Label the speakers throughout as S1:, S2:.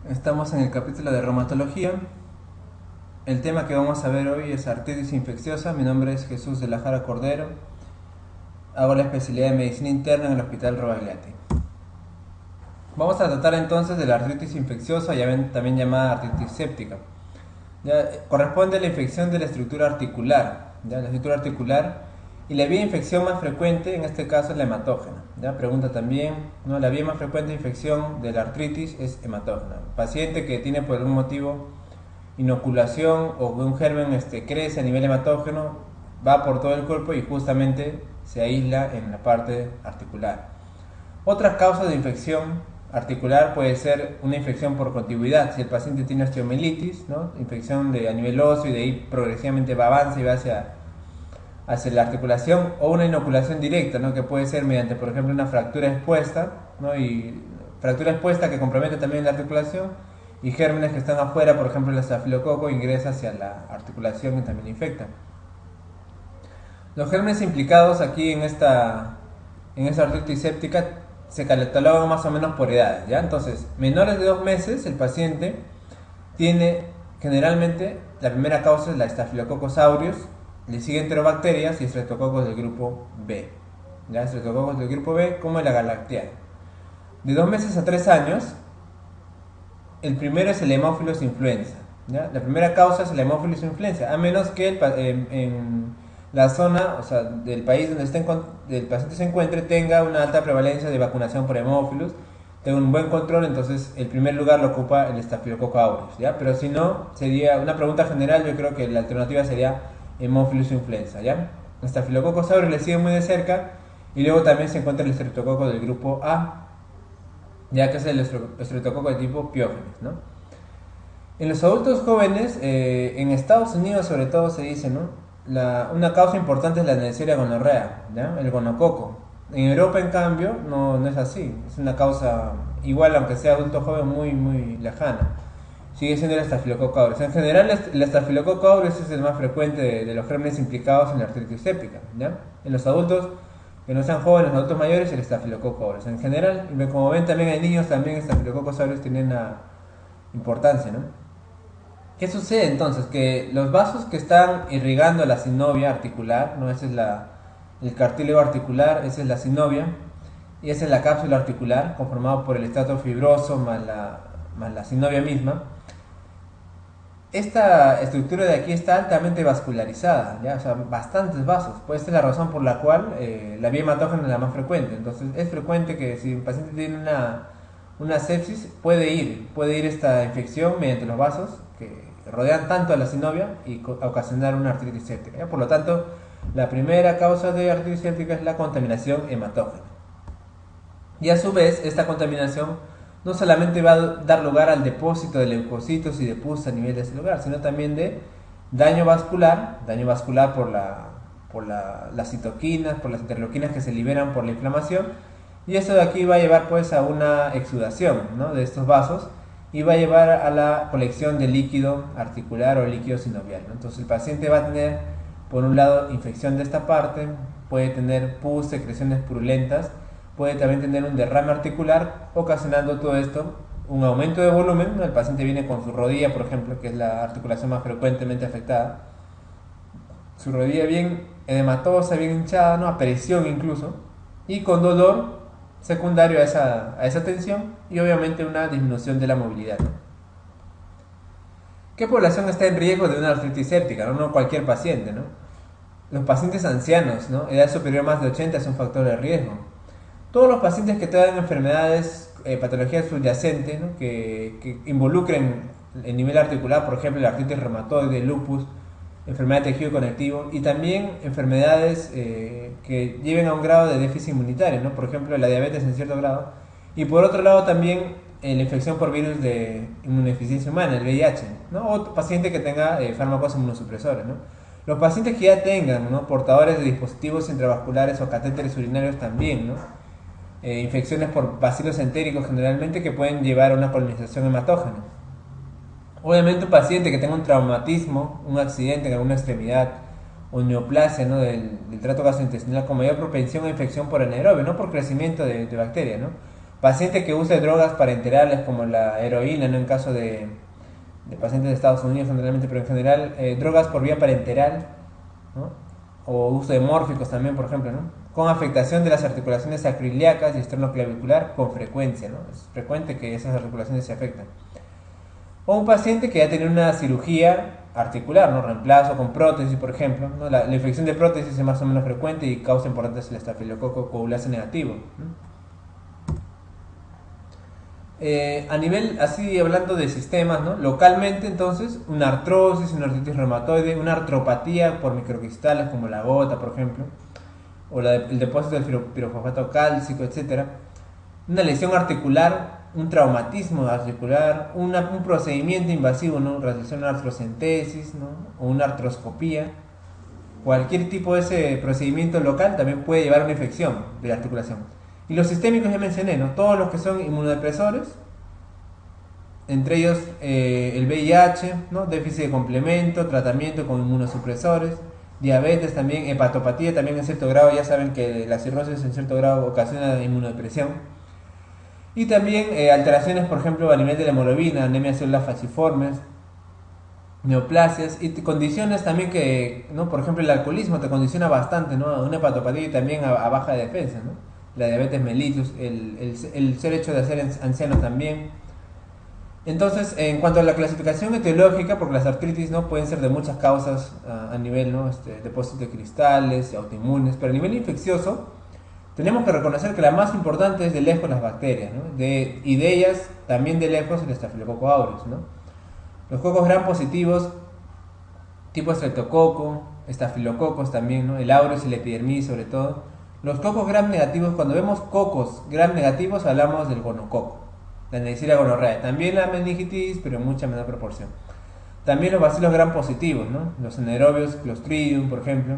S1: Estamos en el capítulo de reumatología. El tema que vamos a ver hoy es artritis infecciosa. Mi nombre es Jesús de la Jara Cordero. Hago la especialidad de medicina interna en el Hospital Robagliati. Vamos a tratar entonces de la artritis infecciosa, también llamada artritis séptica. Corresponde a la infección de la estructura articular, la estructura articular, y la vía de infección más frecuente en este caso es la hematógena. Pregunta también, ¿no? La vía más frecuente de infección de la artritis es hematógena. Paciente que tiene por algún motivo inoculación o que un germen crece a nivel hematógeno, va por todo el cuerpo y justamente se aísla en la parte articular. Otras causas de infección articular puede ser una infección por contigüidad. Si el paciente tiene osteomielitis, ¿no? Infección a nivel óseo y de ahí progresivamente va avanza y va hacia la articulación, o una inoculación directa, ¿no? Que puede ser mediante, por ejemplo, una fractura expuesta, ¿no? Y fractura expuesta que compromete también la articulación, y gérmenes que están afuera, por ejemplo el estafilococo ingresa hacia la articulación y también infecta. Los gérmenes implicados aquí en esta artritis séptica se catalogan más o menos por edades, ¿ya? Entonces, menores de 2 meses, el paciente tiene generalmente, la primera causa es la Staphylococcus aureus, le siguen enterobacterias y estreptococos del grupo B, ¿ya? Estreptococos del grupo B como la galactiana. De 2 meses a 3 años, el primero es el Haemophilus influenza, ¿ya? La primera causa es el Haemophilus influenza, a menos que en la zona, o sea, del país donde el paciente se encuentre tenga una alta prevalencia de vacunación por Haemophilus, tenga un buen control, entonces el primer lugar lo ocupa el Staphylococcus aureus, ¿ya? Pero si no, sería una pregunta general, yo creo que la alternativa sería Haemophilus influenza, ¿ya? El Staphylococcus aureus le sigue muy de cerca, y luego también se encuentra el estreptococo del grupo A, ya que es el estreptococo de tipo Piógenes, ¿no? En los adultos jóvenes, en Estados Unidos sobre todo se dice, ¿no? Una causa importante es la Neisseria gonorrea, ¿ya? El gonococo. En Europa, en cambio, no es así. Es una causa igual, aunque sea adulto joven, muy lejana. Sigue siendo el Staphylococcus aureus. En general, el Staphylococcus aureus es el más frecuente de los gérmenes implicados en la artritis séptica, ¿ya? En los adultos que no sean jóvenes, los adultos mayores, el Staphylococcus aureus. En general, como ven, también hay niños, también el Staphylococcus aureus tiene una importancia, ¿no? ¿Qué sucede entonces? Que los vasos que están irrigando la sinovia articular, ¿no? Ese es el cartílago articular, esa es la sinovia, y esa es la cápsula articular, conformada por el estrato fibroso más la sinovia misma. Esta estructura de aquí está altamente vascularizada, ¿ya? O sea, bastantes vasos. Pues esta es la razón por la cual la vía hematógena es la más frecuente. Entonces es frecuente que si un paciente tiene una sepsis, puede ir esta infección mediante los vasos que rodean tanto a la sinovia y ocasionar una artritis séptica, ¿ya? Por lo tanto, la primera causa de artritis séptica es la contaminación hematógena. Y a su vez, esta contaminación no solamente va a dar lugar al depósito de leucocitos y de pus a nivel de ese lugar, sino también de daño vascular por las citoquinas, por las interleuquinas que se liberan por la inflamación, y eso de aquí va a llevar pues a una exudación, ¿no? De estos vasos, y va a llevar a la colección de líquido articular o líquido sinovial, ¿no? Entonces el paciente va a tener, por un lado, infección de esta parte, puede tener pus, secreciones purulentas, puede también tener un derrame articular, ocasionando todo esto un aumento de volumen, ¿no? El paciente viene con su rodilla, por ejemplo, que es la articulación más frecuentemente afectada, su rodilla bien edematosa, bien hinchada, ¿no? A presión incluso, y con dolor secundario a esa tensión, y obviamente una disminución de la movilidad. ¿Qué población está en riesgo de una artritis séptica? No cualquier paciente, ¿no? Los pacientes ancianos, ¿no? Edad superior a más de 80 es un factor de riesgo. Todos los pacientes que tengan enfermedades, patologías subyacentes, ¿no? que involucren el nivel articular, por ejemplo, la artritis reumatoide, lupus, enfermedad de tejido conectivo, y también enfermedades que lleven a un grado de déficit inmunitario, ¿no? Por ejemplo, la diabetes en cierto grado, y por otro lado también la infección por virus de inmunodeficiencia humana, el VIH, ¿no? O paciente que tenga fármacos inmunosupresores, ¿no? Los pacientes que ya tengan, ¿no? Portadores de dispositivos intravasculares o catéteres urinarios también, ¿no? Infecciones por bacilos entéricos generalmente que pueden llevar a una colonización hematógena. Obviamente un paciente que tenga un traumatismo, un accidente en alguna extremidad o neoplasia, ¿no? del trato gastrointestinal con mayor propensión a infección por anaerobio, no por crecimiento de bacterias, ¿no? Paciente que use drogas parenterales como la heroína, ¿no? En caso de pacientes de Estados Unidos generalmente, pero en general drogas por vía parenteral, ¿no? O uso de mórficos también, por ejemplo, ¿no? Con afectación de las articulaciones sacroiliacas y esternoclavicular con frecuencia, ¿no? Es frecuente que esas articulaciones se afecten. O un paciente que ya tiene una cirugía articular, ¿no? Reemplazo con prótesis, por ejemplo, ¿no? La infección de prótesis es más o menos frecuente y causa importantes el estafilococo coagulase negativo, ¿no? A nivel, así hablando de sistemas, ¿no? Localmente, entonces, una artrosis, una artritis reumatoide, una artropatía por microcristales como la gota, por ejemplo, o el depósito del pirofosfato cálcico, etcétera. Una lesión articular, un traumatismo articular, un procedimiento invasivo, ¿no? Realización de artrocentesis, ¿no? O una artroscopía. Cualquier tipo de ese procedimiento local también puede llevar a una infección de la articulación. Y los sistémicos ya mencioné, ¿no? Todos los que son inmunodepresores, entre ellos el VIH, ¿no? Déficit de complemento, tratamiento con inmunosupresores, diabetes también, hepatopatía también en cierto grado, ya saben que la cirrosis en cierto grado ocasiona inmunodepresión. Y también alteraciones, por ejemplo, a nivel de la hemoglobina, anemia celular falciformes, neoplasias y condiciones también que, ¿no? Por ejemplo, el alcoholismo te condiciona bastante, ¿no? Una hepatopatía y también a baja defensa, ¿no? La diabetes mellitus, el ser hecho de ser anciano también. Entonces, en cuanto a la clasificación etiológica, porque las artritis no pueden ser de muchas causas a nivel, ¿no? Depósito de cristales, autoinmunes, pero a nivel infeccioso tenemos que reconocer que la más importante es de lejos las bacterias, ¿no? Y de ellas también de lejos el Staphylococcus aureus, ¿no? Los cocos gram positivos, tipo Streptococo, estafilococos también, ¿no? El aureus y la epidermidis sobre todo. Los cocos gram negativos, cuando vemos cocos gram negativos hablamos del gonococo, la Neisseria gonorrhoeae, también la meningitis, pero en mucha menor proporción. También los bacilos gram positivos, ¿no? Los anaerobios, Clostridium, por ejemplo,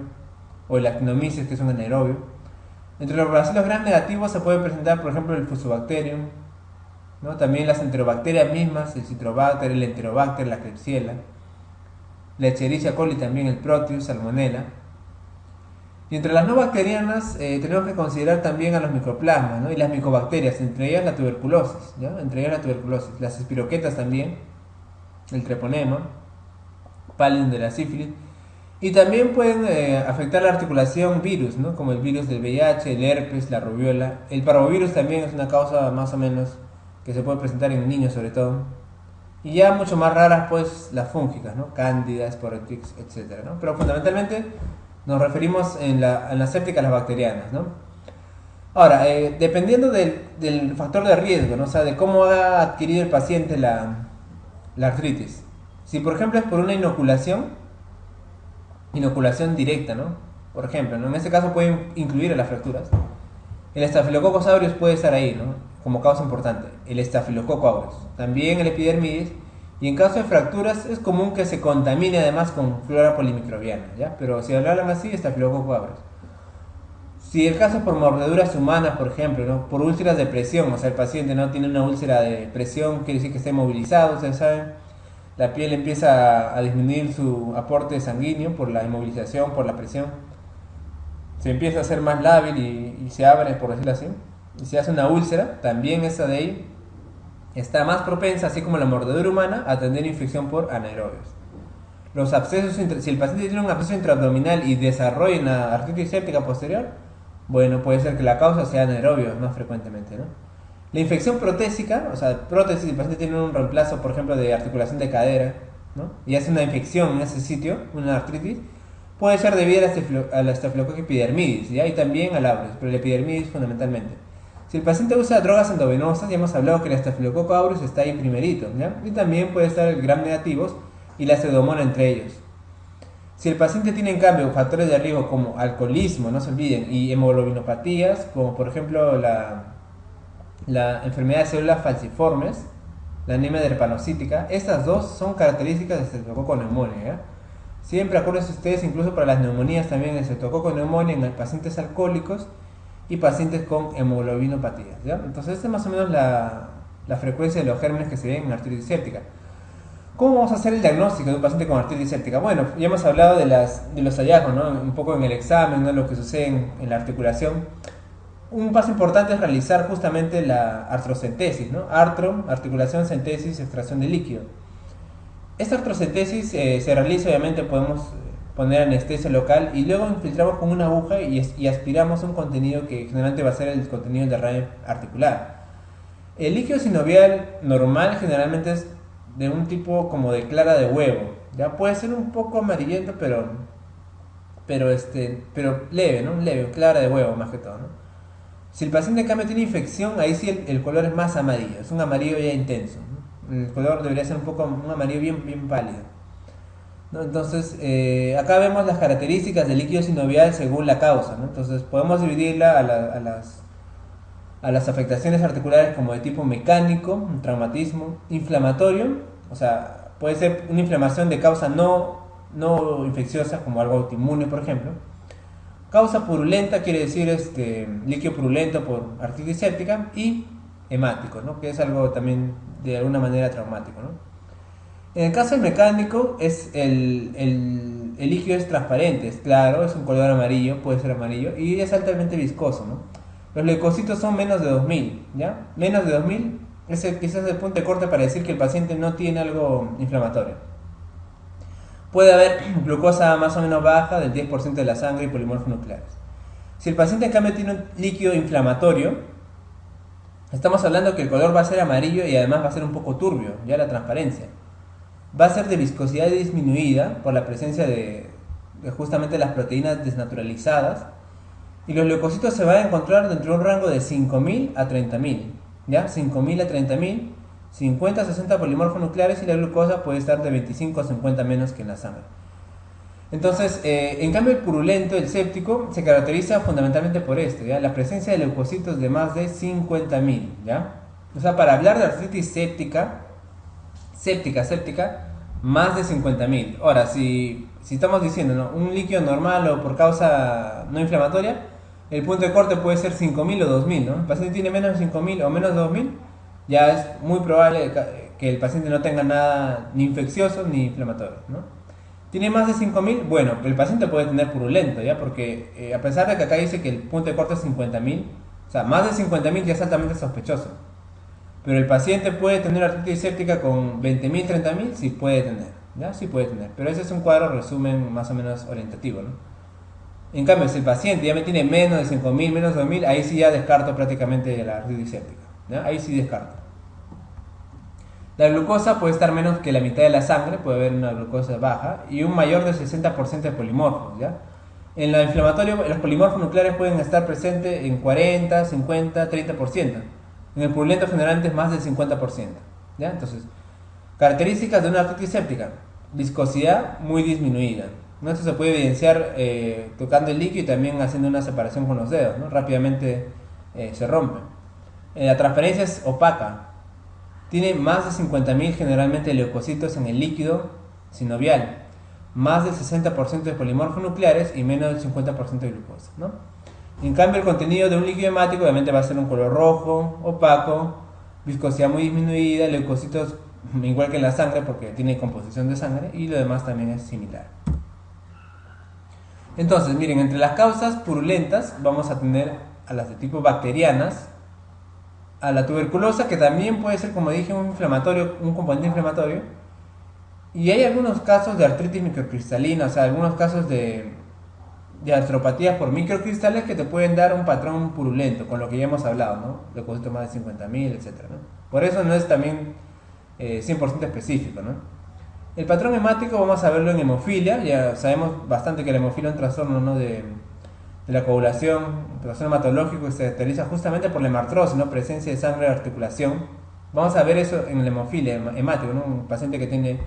S1: o el Actinomyces, que es un anaerobio. Entre los bacilos gram negativos se puede presentar, por ejemplo, el Fusobacterium, ¿no? También las enterobacterias mismas, el Citrobacter, el Enterobacter, la Klebsiella, la Escherichia coli también, el Proteus, Salmonella. Y entre las no bacterianas tenemos que considerar también a los micoplasmas, ¿no? Y las micobacterias, entre ellas la tuberculosis, ¿ya? Entre ellas la tuberculosis, las espiroquetas también, el treponema, Pallium de la sífilis. Y también pueden afectar la articulación virus, ¿no? Como el virus del VIH, el herpes, la rubiola. El parvovirus también es una causa más o menos que se puede presentar en niños sobre todo. Y ya mucho más raras pues las fúngicas, ¿no? Cándida, Sporotix, etc., ¿no? Pero fundamentalmente nos referimos en la séptica a las bacterianas, ¿no? Ahora, dependiendo del factor de riesgo, ¿no? O sea, de cómo ha adquirido el paciente la artritis. Si por ejemplo es por una inoculación directa, ¿no? Por ejemplo, ¿no? En este caso pueden incluir a las fracturas. El Staphylococcus aureus puede estar ahí, ¿no? Como causa importante. El Staphylococcus aureus. También el epidermidis. Y en caso de fracturas es común que se contamine además con flora polimicrobiana, ¿ya? Pero si hablan así, Staphylococcus aureus. Si el caso es por mordeduras humanas, por ejemplo, ¿no? Por úlceras de presión, o sea, el paciente no tiene una úlcera de presión, quiere decir que está inmovilizado, ustedes saben. La piel empieza a disminuir su aporte sanguíneo por la inmovilización, por la presión. Se empieza a hacer más lábil y se abre, por decirlo así. Y se hace una úlcera, también esa de ahí está más propensa, así como la mordedura humana, a tener infección por anaerobios. Los abscesos, si el paciente tiene un absceso intraabdominal y desarrolla una artritis séptica posterior, bueno, puede ser que la causa sea anaerobios más frecuentemente, ¿no? La infección protésica, o sea, prótesis, el paciente tiene un reemplazo, por ejemplo, de articulación de cadera, ¿no? Y hace una infección en ese sitio, una artritis, puede ser debida a la Staphylococcus epidermidis, ¿ya? Y también al aureus, pero el epidermidis fundamentalmente. Si el paciente usa drogas endovenosas, ya hemos hablado que el Staphylococcus aureus está ahí primerito, ¿ya? Y también puede estar el gram negativos y la pseudomonas entre ellos. Si el paciente tiene en cambio factores de riesgo como alcoholismo, no se olviden, y hemoglobinopatías, como por ejemplo la enfermedad de células falciformes, la anemia derpanocítica, estas dos son características de Streptococcus pneumoniae, ¿ya? Siempre acuérdense ustedes, incluso para las neumonías también, el Streptococcus pneumoniae en pacientes alcohólicos y pacientes con hemoglobinopatías, ¿ya? Entonces esta es más o menos la frecuencia de los gérmenes que se ven en artritis séptica. ¿Cómo vamos a hacer el diagnóstico de un paciente con artritis séptica? Bueno, ya hemos hablado de los hallazgos, ¿no? Un poco en el examen, ¿no? Lo que sucede en la articulación. un paso importante es realizar justamente la artrocentesis, ¿no? Articulación, centesis, extracción de líquido. Esta artrocentesis se realiza, obviamente podemos poner anestesia local y luego infiltramos con una aguja y aspiramos un contenido que generalmente va a ser el contenido del derrame articular. El líquido sinovial normal generalmente es de un tipo como de clara de huevo, ya puede ser un poco amarillento, pero leve, ¿no? Leve, clara de huevo más que todo, ¿no? Si el paciente en cambio tiene infección, ahí sí el color es más amarillo, es un amarillo ya intenso, ¿no? El color debería ser un amarillo bien pálido, ¿no? Entonces, acá vemos las características del líquido sinovial según la causa, ¿no? Entonces, podemos dividirla a las afectaciones articulares como de tipo mecánico, un traumatismo, inflamatorio, o sea, puede ser una inflamación de causa no infecciosa, como algo autoinmune, por ejemplo. Causa purulenta quiere decir líquido purulento por artritis séptica, y hemático, ¿no? Que es algo también de alguna manera traumático, ¿no? En el caso del mecánico, el líquido es transparente, es claro, es un color amarillo, puede ser amarillo, y es altamente viscoso, ¿no? Los leucocitos son menos de 2000, ¿ya? Menos de 2000 es quizás el punto de corte para decir que el paciente no tiene algo inflamatorio. Puede haber glucosa más o menos baja del 10% de la sangre y polimorfos nucleares. Si el paciente en cambio tiene un líquido inflamatorio, estamos hablando que el color va a ser amarillo y además va a ser un poco turbio, ya la transparencia. Va a ser de viscosidad disminuida por la presencia de justamente las proteínas desnaturalizadas, y los leucocitos se van a encontrar dentro de un rango de 5000 a 30000, ¿ya? 5000 a 30000, 50 a 60 polimorfos nucleares, y la glucosa puede estar de 25 a 50 menos que en la sangre. Entonces, en cambio el purulento, el séptico, se caracteriza fundamentalmente por esto, ¿ya? La presencia de leucocitos de más de 50.000, ¿ya? O sea, para hablar de artritis séptica, más de 50.000. Ahora, si estamos diciendo, ¿no?, un líquido normal o por causa no inflamatoria, el punto de corte puede ser 5000 o 2000, ¿no? El paciente tiene menos de 5000 o menos de 2000, ya es muy probable que el paciente no tenga nada ni infeccioso ni inflamatorio, ¿no? Tiene más de 5000, bueno, el paciente puede tener purulento, ¿ya? Porque a pesar de que acá dice que el punto de corte es 50.000, o sea, más de 50.000 ya es altamente sospechoso. Pero el paciente puede tener artritis séptica con 20.000, 30.000, sí puede tener, ¿ya? Sí puede tener. Pero ese es un cuadro resumen más o menos orientativo, ¿no? En cambio, si el paciente ya me tiene menos de 5000, menos de 2000, ahí sí ya descarto prácticamente la artritis séptica, ¿ya? Ahí sí descarto. La glucosa puede estar menos que la mitad de la sangre, puede haber una glucosa baja, y un mayor del 60% de polimorfos, ¿ya? En la inflamatoria, los polimorfos nucleares pueden estar presentes en 40, 50, 30%. En el purulento generalmente es más del 50%, ¿ya? Entonces, características de una artritis séptica: viscosidad muy disminuida, ¿no? Esto se puede evidenciar tocando el líquido y también haciendo una separación con los dedos, ¿no? Rápidamente se rompe. La transparencia es opaca. Tiene más de 50.000 generalmente leucocitos en el líquido sinovial, más del 60% de polimorfos nucleares y menos del 50% de glucosa, ¿no? En cambio, el contenido de un líquido hemático obviamente va a ser un color rojo, opaco, viscosidad muy disminuida, leucocitos igual que en la sangre porque tiene composición de sangre, y lo demás también es similar. Entonces, miren, entre las causas purulentas vamos a tener a las de tipo bacterianas, a la tuberculosa, que también puede ser, como dije, un componente inflamatorio, y hay algunos casos de artritis microcristalina, o sea, algunos casos de artropatías por microcristales que te pueden dar un patrón purulento, con lo que ya hemos hablado, ¿no? Leucocitos más de 50.000, etc., ¿no? Por eso no es también 100% específico, ¿no? El patrón hemático vamos a verlo en hemofilia. Ya sabemos bastante que la hemofilia es un trastorno, ¿no?, de la coagulación, un trastorno hematológico que se caracteriza justamente por la hemartrosis, ¿no?, presencia de sangre de articulación. Vamos a ver eso en la hemofilia hemático, ¿no?, un paciente que tiene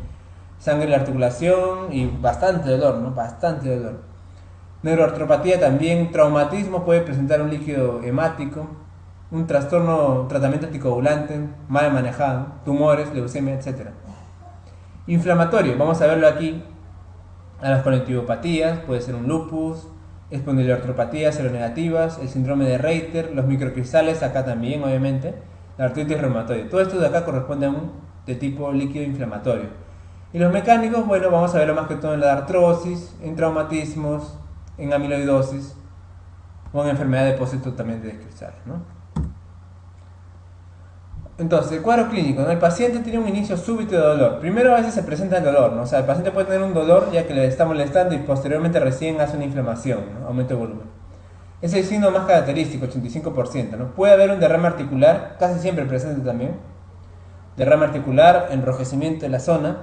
S1: sangre de la articulación y bastante dolor, ¿no? Bastante dolor. Neuroartropatía también, traumatismo puede presentar un líquido hemático, un trastorno, tratamiento anticoagulante mal manejado, tumores, leucemia, etc. Inflamatorio, vamos a verlo aquí, a las conectivopatías, puede ser un lupus, espondiloartropatías seronegativas, el síndrome de Reiter, los microcristales acá también, obviamente, la artritis reumatoide. Todo esto de acá corresponde a un de tipo líquido inflamatorio. Y los mecánicos, bueno, vamos a verlo más que todo en la artrosis, en traumatismos, en amiloidosis, o en enfermedad de depósito también de cristales, ¿no? Entonces, el cuadro clínico, ¿no? El paciente tiene un inicio súbito de dolor. Primero a veces se presenta el dolor, ¿no? O sea, el paciente puede tener un dolor ya que le está molestando y posteriormente recién hace una inflamación, ¿no? Aumento de volumen. Es el signo más característico, 85%, ¿no? Puede haber un derrame articular, casi siempre presente también. Derrame articular, enrojecimiento de la zona.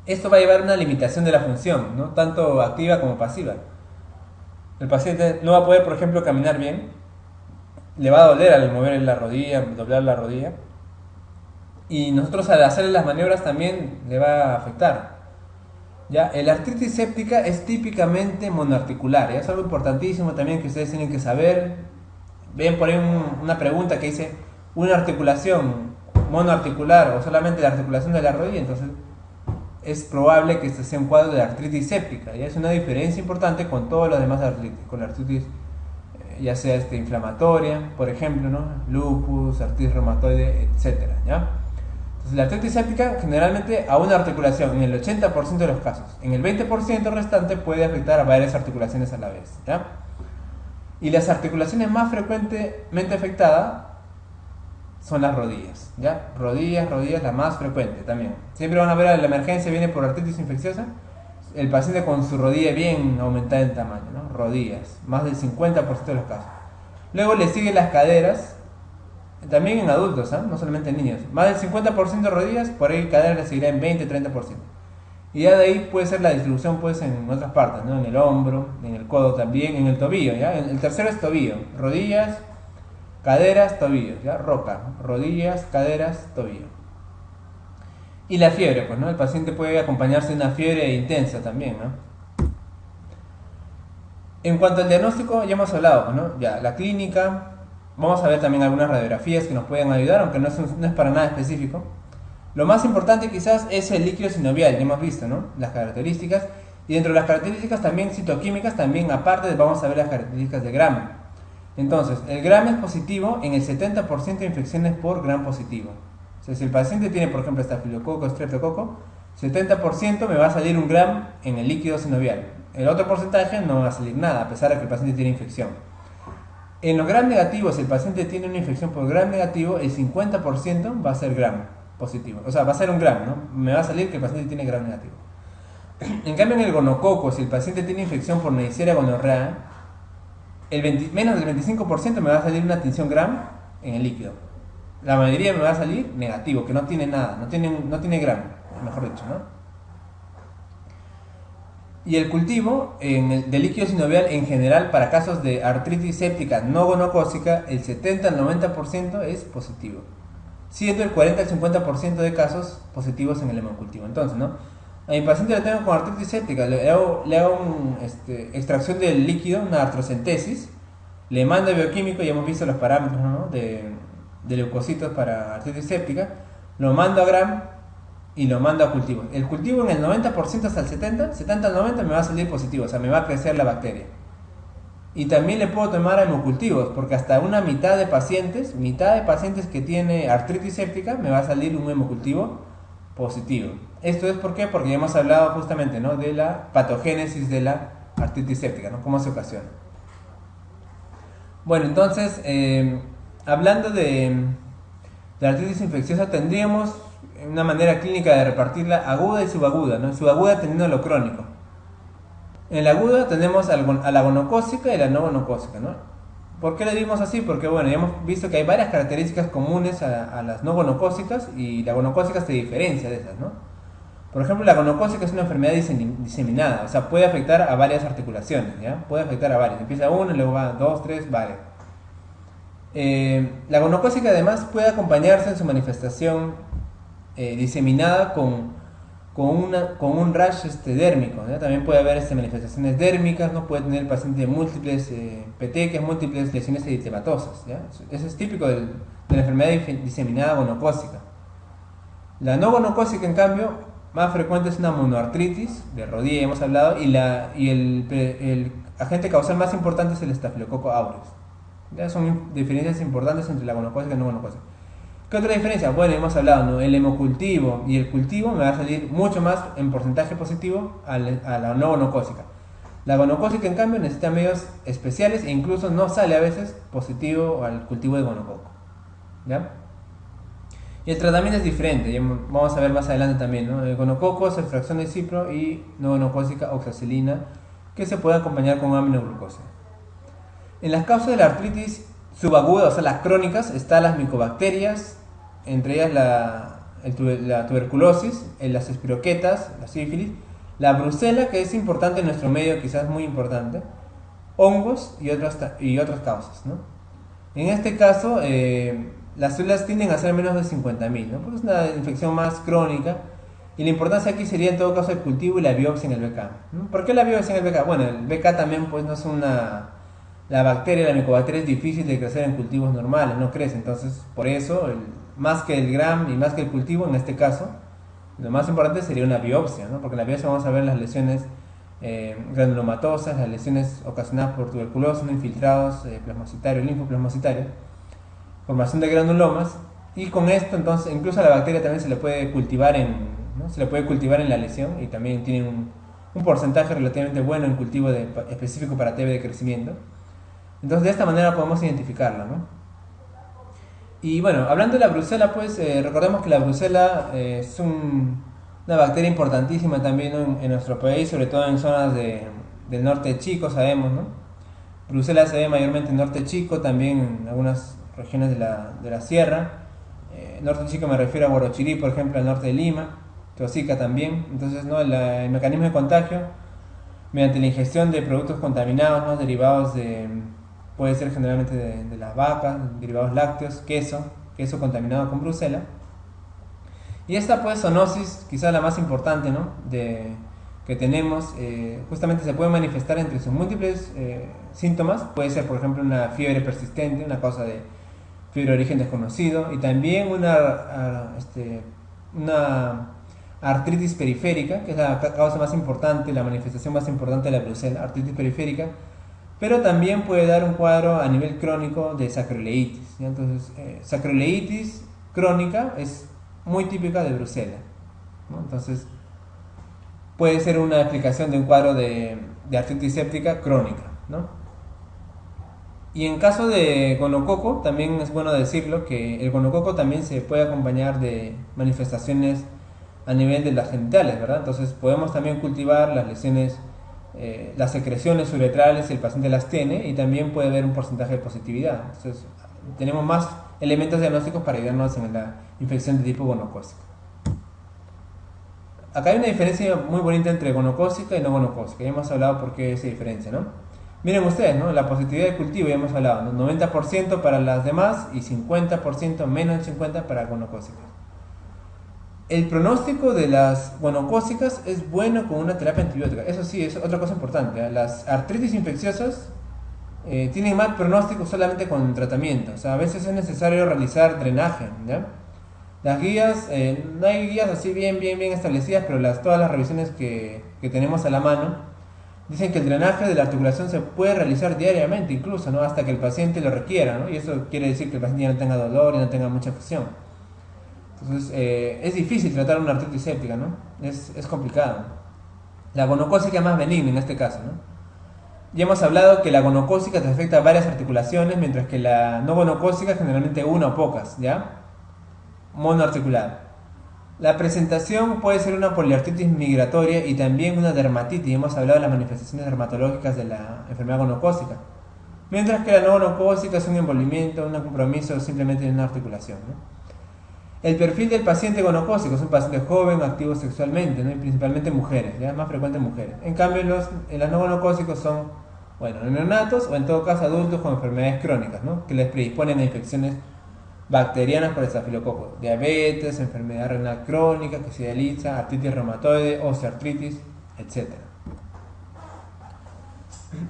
S1: Esto va a llevar a una limitación de la función, ¿no? Tanto activa como pasiva. El paciente no va a poder, por ejemplo, caminar bien. Le va a doler al mover la rodilla, doblar la rodilla. Y nosotros al hacer las maniobras también le va a afectar. ¿Ya? El artritis séptica es típicamente monoarticular. ¿Ya? Es algo importantísimo también que ustedes tienen que saber. Ven por ahí una pregunta que dice una articulación monoarticular o solamente la articulación de la rodilla. Entonces es probable que este sea un cuadro de artritis séptica. ¿Ya? Es una diferencia importante con todos los demás artritis. Con la artritis ya sea inflamatoria, por ejemplo, ¿no? Lupus, artritis reumatoide, etc. ¿Ya? Entonces, la artritis séptica generalmente a una articulación en el 80% de los casos. En el 20% restante puede afectar a varias articulaciones a la vez. ¿Ya? Y las articulaciones más frecuentemente afectadas son las rodillas. ¿Ya? Rodillas, la más frecuente también. Siempre van a ver la emergencia viene por artritis infecciosa. El paciente con su rodilla bien aumentada en tamaño, ¿no? Rodillas, más del 50% de los casos. Luego le siguen las caderas, también en adultos, ¿eh? No solamente en niños. Más del 50% de rodillas, por ahí caderas le seguirá en 20-30%. Y ya de ahí puede ser la distribución pues, en otras partes, ¿no? En el hombro, en el codo también, en el tobillo. ¿Ya? El tercero es tobillo, rodillas, caderas, tobillo. ¿Ya? Roca, rodillas, caderas, tobillo. Y la fiebre, pues, ¿no? El paciente puede acompañarse de una fiebre intensa también, ¿no? En cuanto al diagnóstico, ya hemos hablado, ¿no? Ya, la clínica, vamos a ver también algunas radiografías que nos pueden ayudar, aunque no es para nada específico. Lo más importante quizás es el líquido sinovial, ya hemos visto, ¿no? Las características. Y dentro de las características también citoquímicas, también aparte vamos a ver las características de Gram. Entonces, el Gram es positivo en el 70% de infecciones por Gram positivo. O sea, si el paciente tiene, por ejemplo, estafilococo, estreptococo, 70% me va a salir un Gram en el líquido sinovial. El otro porcentaje no va a salir nada, a pesar de que el paciente tiene infección. En los Gram negativos, si el paciente tiene una infección por Gram negativo, el 50% va a ser Gram positivo. O sea, va a ser un Gram, ¿no? Me va a salir que el paciente tiene Gram negativo. En cambio, en el gonococo, si el paciente tiene infección por Neisseria gonorrhea, menos del 25% me va a salir una tinción Gram en el líquido. La mayoría me va a salir negativo, que no tiene nada, no tiene Gram, mejor dicho, ¿no? Y el cultivo del líquido sinovial en general para casos de artritis séptica no gonocócica, el 70 al 90% es positivo, siendo el 40 al 50% de casos positivos en el hemocultivo. Entonces, ¿no? A mi paciente le tengo con artritis séptica, le hago una extracción del líquido, una artrocentesis, le mando bioquímico, ya hemos visto los parámetros, ¿no? de leucocitos para artritis séptica, lo mando a Gram y lo mando a cultivo. El cultivo en el 90% hasta el 70 al 90 me va a salir positivo, o sea, me va a crecer la bacteria. Y también le puedo tomar a hemocultivos, porque hasta una mitad de pacientes que tiene artritis séptica me va a salir un hemocultivo positivo. Esto es ¿por qué? Porque ya hemos hablado justamente, ¿no? de la patogénesis de la artritis séptica, ¿no? Cómo se ocasiona. Bueno, entonces, hablando de artritis infecciosa, tendríamos una manera clínica de repartirla aguda y subaguda, ¿no? Subaguda teniendo lo crónico. En la aguda tenemos a la gonocócica y la no gonocócica, ¿no? ¿Por qué le dimos así? Porque bueno, ya hemos visto que hay varias características comunes a las no gonocócicas y la gonocócica se diferencia de esas, ¿no? Por ejemplo, la gonocócica es una enfermedad diseminada, o sea, puede afectar a varias articulaciones, ¿ya? Puede afectar a varias. Empieza una, luego va 2, 3, varias. La gonocócica además puede acompañarse en su manifestación diseminada con un rash dérmico, ¿no? También puede haber manifestaciones dérmicas, ¿no? Puede tener el paciente múltiples petequias, múltiples lesiones eritematosas, ¿ya? Eso es típico de la enfermedad diseminada gonocócica. La no gonocócica, en cambio, más frecuente es una monoartritis de rodilla, hemos hablado, y el agente causal más importante es el estafilococo aureus. Ya son diferencias importantes entre la gonocócica y la no gonocócica. ¿Qué otra diferencia? Bueno, hemos hablado, ¿no? El hemocultivo y el cultivo me va a salir mucho más en porcentaje positivo a la no gonocócica. La gonocócica, en cambio, necesita medios especiales e incluso no sale a veces positivo al cultivo de gonococo. ¿Ya? Y el tratamiento es diferente, ya vamos a ver más adelante también, ¿no? El gonococo es fracción de cipro y no gonocócica oxacilina, que se puede acompañar con aminoglucosa. En las causas de la artritis subaguda, o sea, las crónicas, están las micobacterias, entre ellas la tuberculosis, las espiroquetas, la sífilis, la brucela, que es importante en nuestro medio, quizás muy importante, hongos y otras causas, ¿no? En este caso, las células tienden a ser menos de 50.000, ¿no? Porque es una infección más crónica. Y la importancia aquí sería en todo caso el cultivo y la biopsia en el BK, ¿no? ¿Por qué la biopsia en el BK? Bueno, el BK también pues no es una... La bacteria, la micobacteria es difícil de crecer en cultivos normales, no crece. Entonces, por eso, más que el gram y más que el cultivo, en este caso, lo más importante sería una biopsia, ¿no? Porque en la biopsia vamos a ver las lesiones granulomatosas, las lesiones ocasionadas por tuberculosis, no infiltrados, plasmocitario, linfoplasmocitario, formación de granulomas, y con esto entonces incluso a la bacteria también se le puede cultivar ¿no? Se le puede cultivar en la lesión y también tiene un porcentaje relativamente bueno en cultivo específico para TB de crecimiento. Entonces de esta manera podemos identificarla, ¿no? Y bueno, hablando de la brucela, pues recordemos que la brucela es una bacteria importantísima también, ¿no? en nuestro país, sobre todo en zonas del norte chico, sabemos, ¿no? Brucela se ve mayormente en norte chico, también en algunas regiones de la sierra. Norte chico me refiero a Huarochirí, por ejemplo, al norte de Lima, Tosica también. Entonces, ¿no? el mecanismo de contagio, mediante la ingestión de productos contaminados, ¿no? Derivados puede ser generalmente de las vacas, derivados lácteos, queso contaminado con brucela. Y esta pues zoonosis, quizá la más importante, ¿no? Que tenemos, justamente se puede manifestar entre sus múltiples síntomas. Puede ser, por ejemplo, una fiebre persistente, una causa de fiebre de origen desconocido, y también una artritis periférica, que es la causa más importante, la manifestación más importante de la brucela, artritis periférica, pero también puede dar un cuadro a nivel crónico de sacroileitis, ¿ya? Entonces, sacroileitis crónica es muy típica de brucela, ¿no? Entonces, puede ser una explicación de un cuadro de artritis séptica crónica, ¿no? Y en caso de gonococo, también es bueno decirlo que el gonococo también se puede acompañar de manifestaciones a nivel de las genitales, ¿verdad? Entonces podemos también cultivar las lesiones, las secreciones uretrales si el paciente las tiene, y también puede haber un porcentaje de positividad. Entonces tenemos más elementos diagnósticos para ayudarnos en la infección de tipo gonocócica. Acá hay una diferencia muy bonita entre gonocócica y no gonocócica. Ya hemos hablado por qué esa diferencia, ¿no? Miren ustedes, ¿no? La positividad de cultivo, ya hemos hablado, ¿no? 90% para las demás y 50%, menos del 50% para gonocócicas. El pronóstico de las gonocócicas es bueno con una terapia antibiótica. Eso sí, es otra cosa importante, ¿eh? Las artritis infecciosas tienen mal pronóstico solamente con tratamiento. O sea, a veces es necesario realizar drenaje, ¿ya? Las guías, no hay guías así bien establecidas, pero todas las revisiones que tenemos a la mano dicen que el drenaje de la articulación se puede realizar diariamente, incluso, ¿no? Hasta que el paciente lo requiera, ¿no? Y eso quiere decir que el paciente ya no tenga dolor y no tenga mucha fusión. Entonces, es difícil tratar una artritis séptica, ¿no? Es complicado. La gonocócica es más benigna en este caso, ¿no? Ya hemos hablado que la gonocócica te afecta a varias articulaciones, mientras que la no gonocócica generalmente una o pocas, ¿ya? Monoarticular. La presentación puede ser una poliartritis migratoria y también una dermatitis. Hemos hablado de las manifestaciones dermatológicas de la enfermedad gonocócica. Mientras que la no gonocócica es un envolvimiento, un compromiso simplemente de una articulación, ¿no? El perfil del paciente gonocócico es un paciente joven, activo sexualmente, ¿no? Y principalmente mujeres, ya más frecuente en mujeres. En cambio, en las no gonocócicos son, bueno, neonatos o en todo caso adultos con enfermedades crónicas, ¿no? Que les predisponen a infecciones bacterianas por estafilococo, diabetes, enfermedad renal crónica que se dializa, artritis reumatoide, osteoartritis, etc.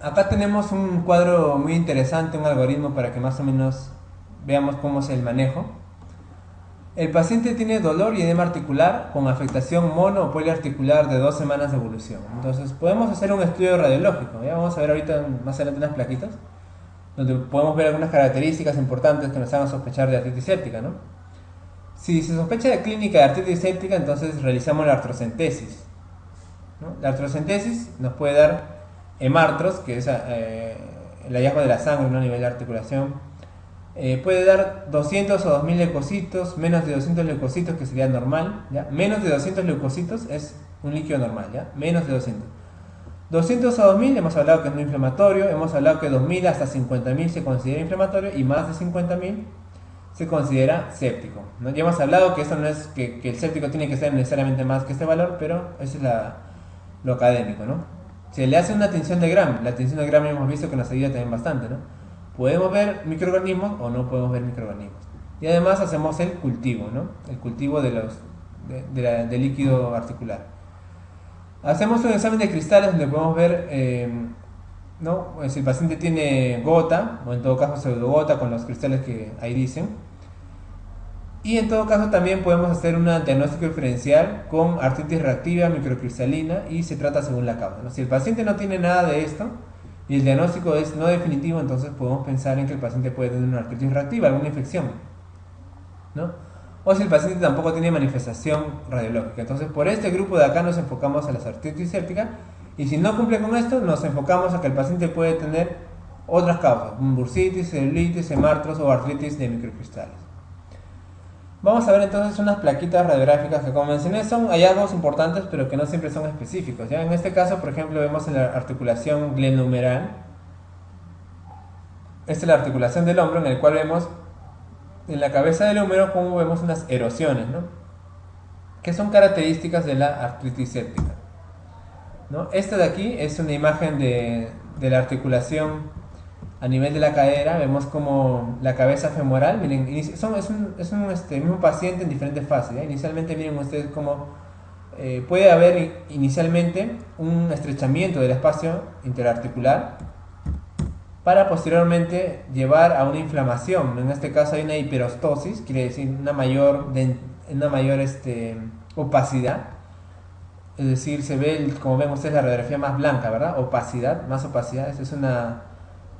S1: Acá tenemos un cuadro muy interesante, un algoritmo para que más o menos veamos cómo es el manejo. El paciente tiene dolor y edema articular con afectación mono o poliarticular de 2 semanas de evolución. Entonces podemos hacer un estudio radiológico, ¿ya? Vamos a ver ahorita más adelante unas plaquitas donde podemos ver algunas características importantes que nos hagan sospechar de artritis séptica, ¿no? Si se sospecha de clínica de artritis séptica, entonces realizamos la artrocentesis, ¿no? La artrocentesis nos puede dar hemartros, que es el hallazgo de la sangre, ¿no? A nivel de articulación. Puede dar 200 o 2000 leucocitos, menos de 200 leucocitos, que sería normal, ¿ya? Menos de 200 leucocitos es un líquido normal, ¿ya? Menos de 200. 200 a 2000 hemos hablado que es no inflamatorio, hemos hablado que 2000 hasta 50.000 se considera inflamatorio y más de 50.000 se considera séptico, ¿no? Ya hemos hablado que eso no es que el séptico tiene que ser necesariamente más que este valor, pero eso es lo académico, ¿no? Se le hace una tinción de Gram, la tinción de Gram hemos visto que nos ayuda también bastante, ¿no? Podemos ver microorganismos o no podemos ver microorganismos. Y además hacemos el cultivo, ¿no? El cultivo del líquido articular. Hacemos un examen de cristales donde podemos ver, ¿no? Si el paciente tiene gota, o en todo caso pseudogota con los cristales que ahí dicen. Y en todo caso también podemos hacer un diagnóstico diferencial con artritis reactiva, microcristalina, y se trata según la causa, ¿no? Si el paciente no tiene nada de esto y el diagnóstico es no definitivo, entonces podemos pensar en que el paciente puede tener una artritis reactiva, alguna infección, ¿no? O si el paciente tampoco tiene manifestación radiológica. Entonces por este grupo de acá nos enfocamos a la artritis séptica, y si no cumple con esto nos enfocamos a que el paciente puede tener otras causas, bursitis, celulitis, hemartros o artritis de microcristales. Vamos a ver entonces unas plaquitas radiográficas que, como mencioné, son hallazgos importantes pero que no siempre son específicos, ¿ya? En este caso, por ejemplo, vemos en la articulación glenohumeral. Esta es la articulación del hombro, en el cual vemos en la cabeza del húmero como vemos unas erosiones, ¿no? Que son características de la artritis séptica, ¿no? Esta de aquí es una imagen de la articulación a nivel de la cadera. Vemos como la cabeza femoral, miren, es un mismo paciente en diferentes fases, ¿ya? Inicialmente miren ustedes como puede haber inicialmente un estrechamiento del espacio interarticular para posteriormente llevar a una inflamación. En este caso hay una hiperostosis, quiere decir una mayor opacidad. Es decir, se ve, como ven ustedes, la radiografía más blanca, ¿verdad? Opacidad, más opacidad. Esa es una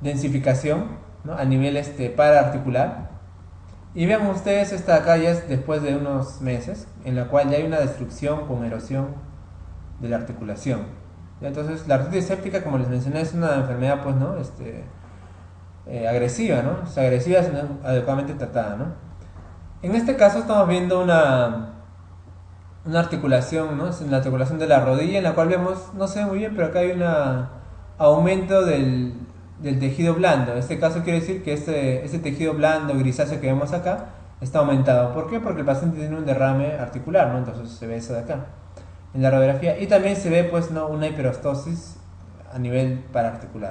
S1: densificación, ¿no? A nivel paraarticular. Y vean ustedes, esta acá ya es después de unos meses, en la cual ya hay una destrucción con erosión de la articulación. Entonces la artritis séptica, como les mencioné, es una enfermedad, pues, ¿no? Agresiva, ¿no? Es agresiva si no es adecuadamente tratada, ¿no? En este caso estamos viendo una articulación, ¿no? Es la articulación de la rodilla, en la cual vemos, no se ve muy bien, pero acá hay un aumento del tejido blando. En este caso quiere decir que este tejido blando grisáceo que vemos acá está aumentado. ¿Por qué? Porque el paciente tiene un derrame articular, ¿no? Entonces se ve eso de acá en la radiografía, y también se ve, pues, ¿no?, una hiperostosis a nivel paraarticular.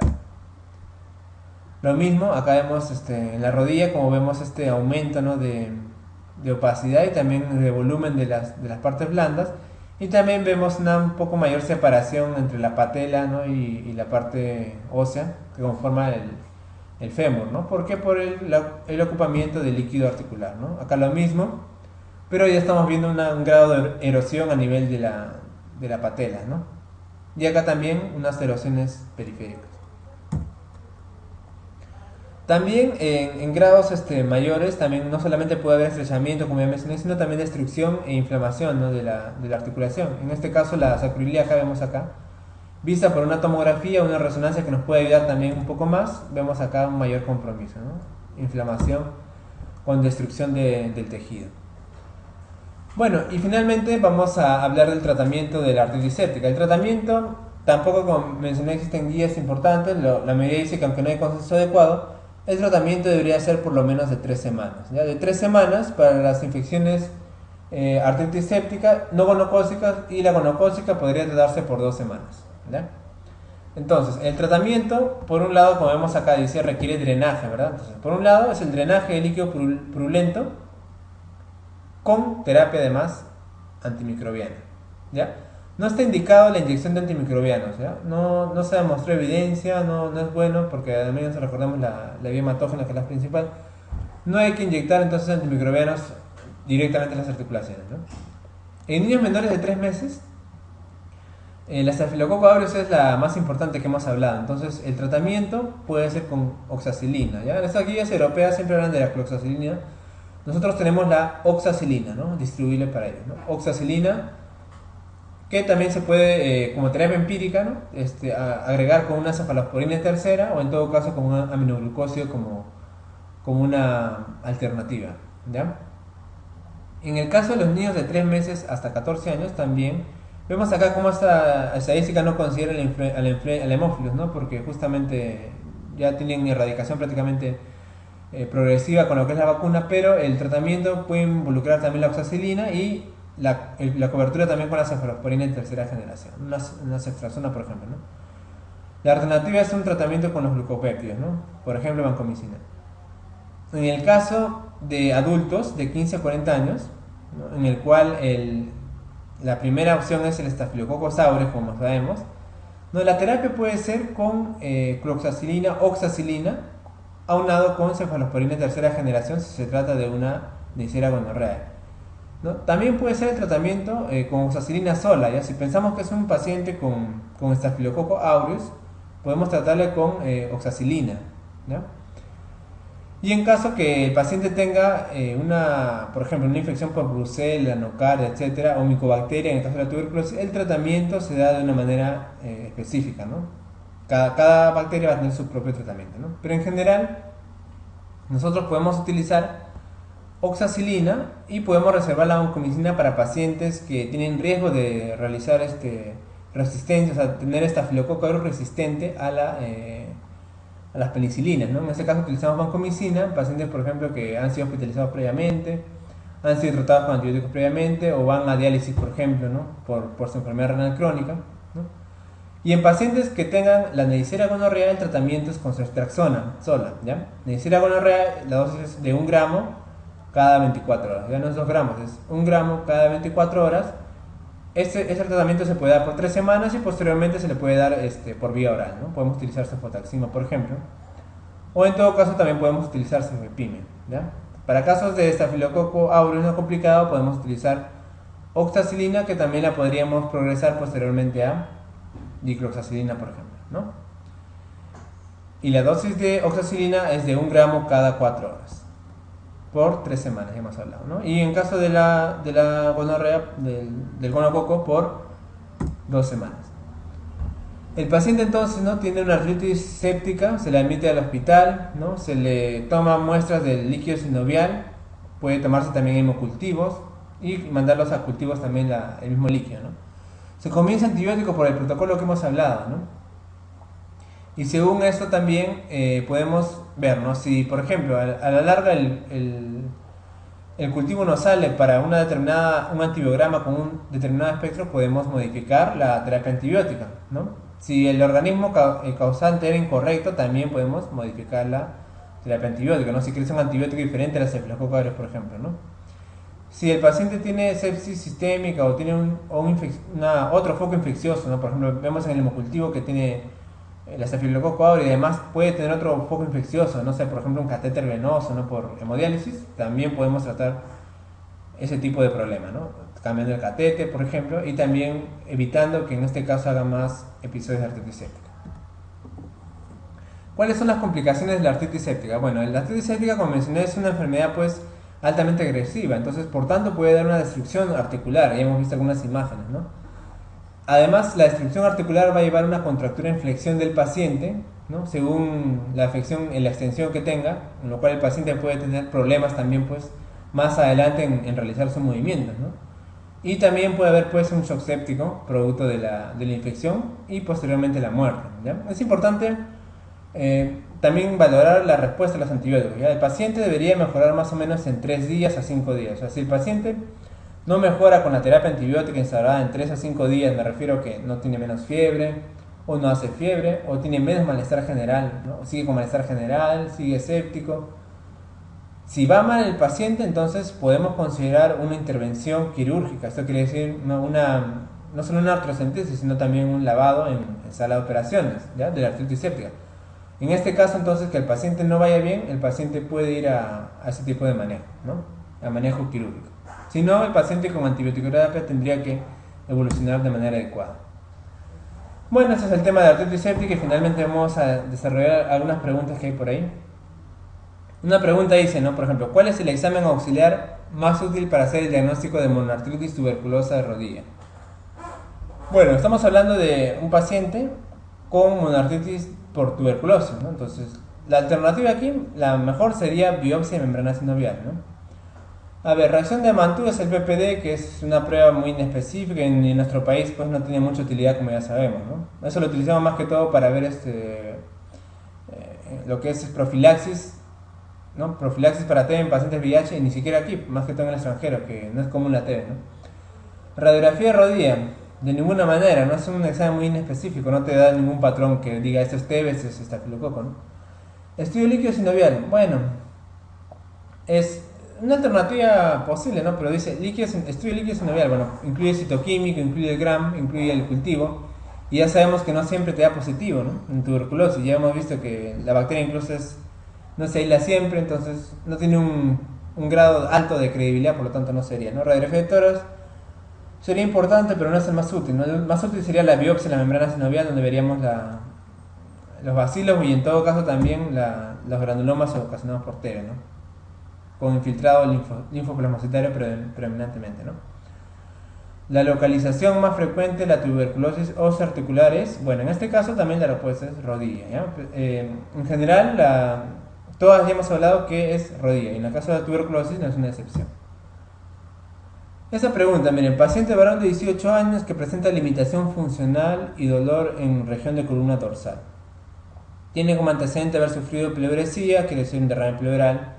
S1: Lo mismo acá vemos en la rodilla, como vemos este aumento, ¿no?, de opacidad y también de volumen de las partes blandas, y también vemos una un poco mayor separación entre la patela, ¿no?, y la parte ósea que conforma el fémur, ¿no? ¿Por qué? Por el ocupamiento del líquido articular, ¿no? Acá lo mismo, pero ya estamos viendo un grado de erosión a nivel de la patela, ¿no? Y acá también unas erosiones periféricas. También en grados mayores, también no solamente puede haber estrechamiento, como ya mencioné, sino también destrucción e inflamación, ¿no?, de la articulación. En este caso la sacroiliaca vemos acá, vista por una tomografía, una resonancia que nos puede ayudar también un poco más. Vemos acá un mayor compromiso, ¿no? Inflamación con destrucción del tejido. Bueno, y finalmente vamos a hablar del tratamiento de la artritis séptica. El tratamiento, tampoco, como mencioné, existen guías importantes. La mayoría dice que aunque no hay consenso adecuado, el tratamiento debería ser por lo menos de 3 semanas. ¿Ya? De 3 semanas para las infecciones artritis séptica no gonocócicas, y la gonocócica podría tratarse por 2 semanas. ¿Ya? Entonces, el tratamiento, por un lado, como vemos acá, dice requiere drenaje, ¿verdad? Entonces, por un lado es el drenaje de líquido purulento con terapia además antimicrobiana, ¿ya? No está indicado la inyección de antimicrobianos, ¿ya? No se demostró evidencia, no es bueno, porque al menos recordemos la vía hematógena, que es la principal. No hay que inyectar entonces antimicrobianos directamente en las articulaciones, ¿no? En niños menores de 3 meses, la Staphylococcus aureus es la más importante que hemos hablado. Entonces el tratamiento puede ser con oxacilina, ¿ya? Estas guías europeas siempre hablan de la cloxacilina. Nosotros tenemos la oxacilina, ¿no? Distribuible para ellos, ¿no? Oxacilina que también se puede, como terapia empírica, ¿no? Agregar con una cefalosporina tercera o en todo caso con un aminoglucósido como una alternativa, ¿ya? En el caso de los niños de 3 meses hasta 14 años también vemos acá cómo esta estadística no considera al hemófilos, ¿no? Porque justamente ya tienen erradicación prácticamente progresiva con lo que es la vacuna, pero el tratamiento puede involucrar también la oxacilina y la cobertura también con la cefalosporina en tercera generación, una ceftriaxona por ejemplo, ¿no? La alternativa es un tratamiento con los glucopéptidos, ¿no? Por ejemplo, vancomicina. En el caso de adultos de 15 a 40 años, ¿no? En el cual la primera opción es el Staphylococcus aureus, como sabemos, ¿no? La terapia puede ser con cloxacilina, oxacilina, aunado con cefalosporina tercera generación si se trata de una Neisseria gonorrhoeae, ¿no? También puede ser el tratamiento con oxacilina sola, ¿ya? Si pensamos que es un paciente con Staphylococcus aureus, podemos tratarle con oxacilina, ¿ya? Y en caso que el paciente tenga por ejemplo, una infección por brucela, nocardia, etcétera, o micobacteria, en el caso de la tuberculosis, el tratamiento se da de una manera específica, ¿no? Cada bacteria va a tener su propio tratamiento, ¿no? Pero en general, nosotros podemos utilizar oxacilina y podemos reservar la vancomicina para pacientes que tienen riesgo de realizar resistencia, o sea, tener Staphylococcus aureus resistente a las penicilinas, ¿no? En este caso utilizamos vancomicina, pacientes por ejemplo que han sido hospitalizados previamente, han sido tratados con antibióticos previamente o van a diálisis por ejemplo, ¿no? por su enfermedad renal crónica, ¿no? Y en pacientes que tengan la Neisseria gonorrhoeae el tratamiento es con ceftriaxona sola, ¿ya? Neisseria gonorrhoeae, la dosis es de 1 gramo cada 24 horas, ya no es 2 gramos, es 1 gramo cada 24 horas. Ese tratamiento se puede dar por 3 semanas y posteriormente se le puede dar por vía oral, ¿no? Podemos utilizar cefotaxima, por ejemplo. O en todo caso también podemos utilizar cefepime, ¿ya? Para casos de Staphylococcus aureus no complicado podemos utilizar oxacilina, que también la podríamos progresar posteriormente a dicloxacilina, por ejemplo, ¿no? Y la dosis de oxacilina es de 1 gramo cada 4 horas. Por 3 semanas, ya hemos hablado, ¿no? Y en caso de la gonorrea, del gonococo, por 2 semanas. El paciente entonces, ¿no? Tiene una artritis séptica, se le admite al hospital, ¿no? Se le toma muestras del líquido sinovial, puede tomarse también hemocultivos y mandarlos a cultivos también el mismo líquido, ¿no? Se comienza antibiótico por el protocolo que hemos hablado, ¿no? Y según esto también podemos ver, ¿no? Si por ejemplo a la larga el cultivo nos sale para un antibiograma con un determinado espectro, podemos modificar la terapia antibiótica, ¿no? Si el organismo causante era incorrecto, también podemos modificar la terapia antibiótica, ¿no? Si quieres un antibiótico diferente a la Staphylococcus aureus, por ejemplo, ¿no? Si el paciente tiene sepsis sistémica o tiene otro foco infeccioso, ¿no? Por ejemplo, vemos en el hemocultivo que tiene la Staphylococcus aureus y además puede tener otro foco infeccioso, no sé, por ejemplo un catéter venoso, ¿no? Por hemodiálisis, también podemos tratar ese tipo de problema, ¿no? Cambiando el catéter, por ejemplo, y también evitando que en este caso haga más episodios de artritis séptica. ¿Cuáles son las complicaciones de la artritis séptica? Bueno, la artritis séptica, como mencioné, es una enfermedad pues altamente agresiva, entonces por tanto puede dar una destrucción articular, ya hemos visto algunas imágenes, ¿no? Además, la destrucción articular va a llevar a una contractura en flexión del paciente, ¿no? Según la afección en la extensión que tenga, en lo cual el paciente puede tener problemas también pues más adelante en realizar sus movimientos, ¿no? Y también puede haber pues un shock séptico producto de la infección y posteriormente la muerte, ¿ya? Es importante también valorar la respuesta a los antibióticos, ¿ya? El paciente debería mejorar más o menos en 3 días a 5 días, o sea, si el paciente no mejora con la terapia antibiótica instaurada en 3 a 5 días, me refiero a que no tiene menos fiebre, o no hace fiebre, o tiene menos malestar general, ¿no? Sigue con malestar general, sigue séptico. Si va mal el paciente, entonces podemos considerar una intervención quirúrgica. Esto quiere decir no solo una artrocentesis, sino también un lavado en sala de operaciones, ¿ya? De la artritis séptica. En este caso, entonces, que el paciente no vaya bien, el paciente puede ir a ese tipo de manejo, ¿no? A manejo quirúrgico. Si no, el paciente con antibiótico-terapia tendría que evolucionar de manera adecuada. Bueno, ese es el tema de la artritis séptica y finalmente vamos a desarrollar algunas preguntas que hay por ahí. Una pregunta dice, ¿no? Por ejemplo, ¿cuál es el examen auxiliar más útil para hacer el diagnóstico de monoartritis tuberculosa de rodilla? Bueno, estamos hablando de un paciente con monoartritis por tuberculosis, ¿no? Entonces, la alternativa aquí, la mejor sería biopsia de membrana sinovial, ¿no? A ver, reacción de Mantoux es el PPD, que es una prueba muy inespecífica y en nuestro país pues no tiene mucha utilidad, como ya sabemos, ¿no? Eso lo utilizamos más que todo para ver lo que es profilaxis, ¿no? Profilaxis para TB en pacientes VIH y ni siquiera aquí, más que todo en el extranjero, que no es común la TB, ¿no? Radiografía de rodilla, de ninguna manera, no es un examen muy inespecífico, no te da ningún patrón que diga esto es TB, esto es estafilococo, ¿no? Estudio líquido sinovial, bueno, es una alternativa posible, ¿no? Pero dice estudio líquido sinovial, bueno, incluye citoquímico, incluye el GRAM, incluye el cultivo, y ya sabemos que no siempre te da positivo, ¿no? En tuberculosis, ya hemos visto que la bacteria incluso no se aísla siempre, entonces no tiene un grado alto de credibilidad, por lo tanto no sería, ¿no? Radiografía de tórax sería importante, pero no es el más útil, ¿no? El más útil sería la biopsia de la membrana sinovial, donde veríamos los bacilos y en todo caso también los granulomas ocasionados por TB, ¿no? Con infiltrado linfoplasmocitario predominantemente, ¿no? La localización más frecuente de la tuberculosis ósea articular es, bueno, en este caso también la respuesta es rodilla, ¿ya? En general, todas ya hemos hablado que es rodilla, y en el caso de la tuberculosis no es una excepción. Esa pregunta, miren, paciente varón de 18 años que presenta limitación funcional y dolor en región de columna dorsal. Tiene como antecedente haber sufrido pleuresía, quiere decir un derrame pleural,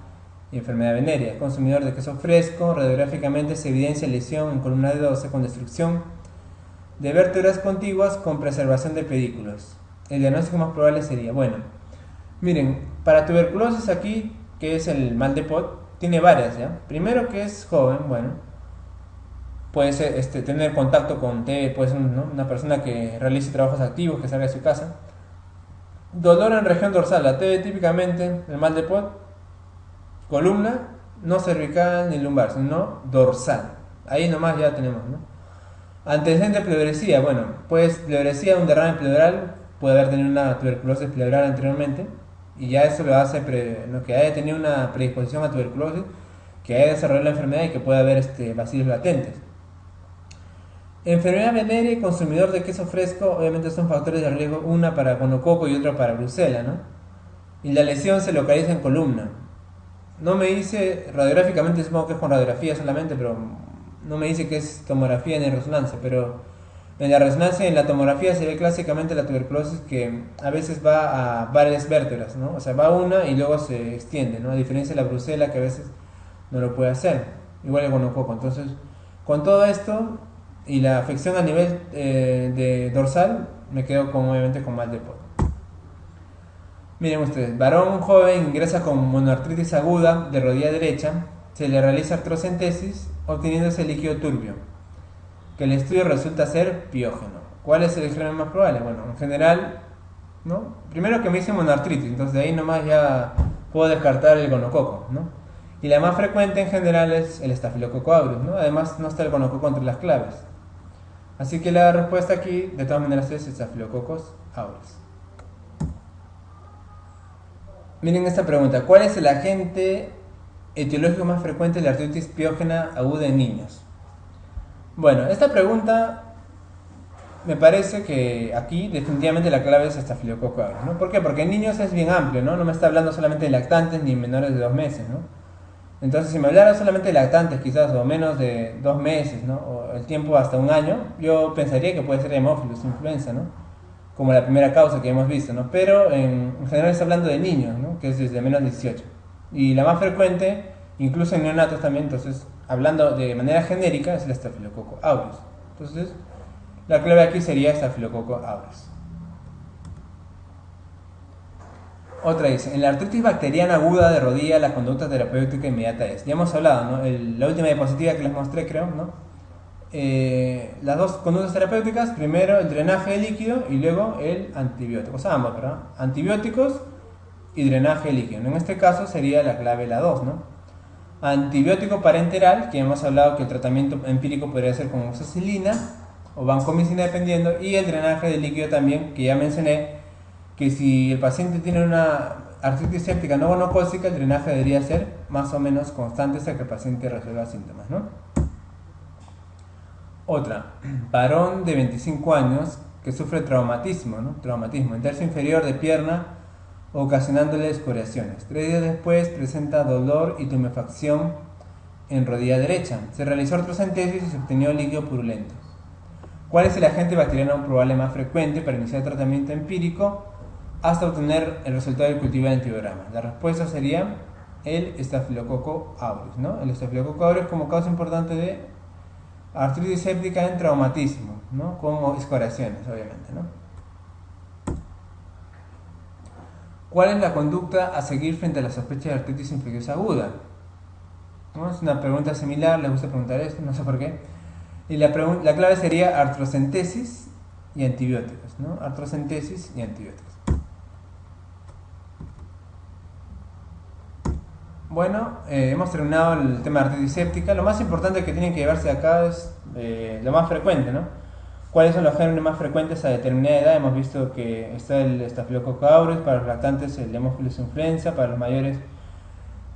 S1: y enfermedad venérea. Consumidor de queso fresco, radiográficamente se evidencia lesión en columna de 12 con destrucción de vértebras contiguas con preservación de pedículos. El diagnóstico más probable sería, bueno, miren, para tuberculosis aquí, que es el mal de Pot, tiene varias, ¿ya? Primero que es joven, bueno, puede ser, tener contacto con TB, puede ser, ¿no? Una persona que realice trabajos activos, que salga de su casa. Dolor en región dorsal, la TB típicamente, el mal de Pot, columna, no cervical ni lumbar, sino dorsal. Ahí nomás ya tenemos, ¿no? Antecedente de pleuresía, bueno, pues pleuresía, un derrame pleural, puede haber tenido una tuberculosis pleural anteriormente, y ya eso lo hace, que haya tenido una predisposición a tuberculosis, que haya desarrollado la enfermedad y que pueda haber bacilos latentes. Enfermedad venérea y consumidor de queso fresco, obviamente son factores de riesgo, una para gonococo y otra para brucela, ¿no? Y la lesión se localiza en columna. No me dice radiográficamente, supongo que es con radiografía solamente, pero no me dice que es tomografía ni resonancia, pero en la resonancia y en la tomografía se ve clásicamente la tuberculosis que a veces va a varias vértebras, ¿no? O sea, va una y luego se extiende, ¿no? A diferencia de la brucela que a veces no lo puede hacer, igual el gonococo. Entonces, con todo esto y la afección a nivel de dorsal, me quedo obviamente con mal de Pot. Miren ustedes, varón joven ingresa con monoartritis aguda de rodilla derecha, se le realiza artrocentesis obteniéndose líquido turbio, que el estudio resulta ser piógeno. ¿Cuál es el germen más probable? Bueno, en general, ¿no? Primero que me dice monoartritis, entonces de ahí nomás ya puedo descartar el gonococo, ¿no? Y la más frecuente en general es el estafilococo aureus, ¿no? Además no está el gonococo entre las claves. Así que la respuesta aquí, de todas maneras, es estafilococos aureus. Miren esta pregunta, ¿cuál es el agente etiológico más frecuente de la artritis piógena aguda en niños? Bueno, esta pregunta me parece que aquí definitivamente la clave es estafilococo aureus, ¿no? ¿Por qué? Porque en niños es bien amplio, ¿no? No me está hablando solamente de lactantes ni menores de 2 meses, ¿no? Entonces, si me hablara solamente de lactantes, quizás, o menos de 2 meses, ¿no? O el tiempo hasta 1 año, yo pensaría que puede ser hemófilos, influenza, ¿no? Como la primera causa que hemos visto, ¿no? Pero en general está hablando de niños, ¿no? Que es desde menos de 18. Y la más frecuente, incluso en neonatos también, entonces, hablando de manera genérica, es el estafilococo aureus. Entonces, la clave aquí sería estafilococo aureus. Otra dice, en la artritis bacteriana aguda de rodilla, la conducta terapéutica inmediata es. Ya hemos hablado, ¿no? La última diapositiva que les mostré, creo, ¿no? Las dos conductas terapéuticas, primero el drenaje de líquido y luego el antibiótico, o sea, ambos, ¿verdad? Antibióticos y drenaje de líquido. En este caso sería la clave la 2, ¿no? Antibiótico parenteral, que hemos hablado que el tratamiento empírico podría ser con oxacilina o vancomicina dependiendo, y el drenaje de líquido también, que ya mencioné, que si el paciente tiene una artritis séptica no gonocócica, el drenaje debería ser más o menos constante hasta que el paciente resuelva síntomas, ¿no? Otra, varón de 25 años que sufre traumatismo, ¿no? Traumatismo en tercio inferior de pierna, ocasionándole escoriaciones. 3 días después presenta dolor y tumefacción en rodilla derecha. Se realizó artrocentesis y se obtenió líquido purulento. ¿Cuál es el agente bacteriano probable más frecuente para iniciar tratamiento empírico hasta obtener el resultado del cultivo de antibiograma? La respuesta sería el Staphylococcus aureus, ¿no? El Staphylococcus aureus como causa importante de artritis séptica en traumatismo, ¿no? Con escoriaciones, obviamente, ¿no? ¿Cuál es la conducta a seguir frente a la sospecha de artritis infecciosa aguda? ¿No? Es una pregunta similar, les gusta preguntar esto, no sé por qué. Y la clave sería artrocentesis y antibióticos, ¿no? Artrocentesis y antibióticos. Bueno, hemos terminado el tema de artritis séptica. Lo más importante que tienen que llevarse acá es lo más frecuente, ¿no? ¿Cuáles son los gérmenes más frecuentes a determinada edad? Hemos visto que está el Staphylococcus aureus, para los lactantes el Haemophilus influenza, para los mayores,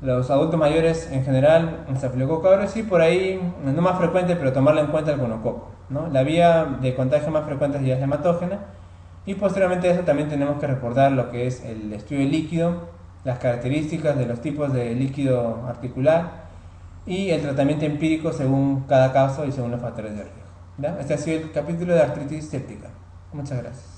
S1: los adultos mayores en general, el Staphylococcus aureus, y por ahí, no más frecuente, pero tomarlo en cuenta el gonococo, ¿no? La vía de contagio más frecuente es la hematógena, y posteriormente a eso también tenemos que recordar lo que es el estudio líquido, las características de los tipos de líquido articular y el tratamiento empírico según cada caso y según los factores de riesgo. ¿Ya? Este ha sido el capítulo de artritis séptica. Muchas gracias.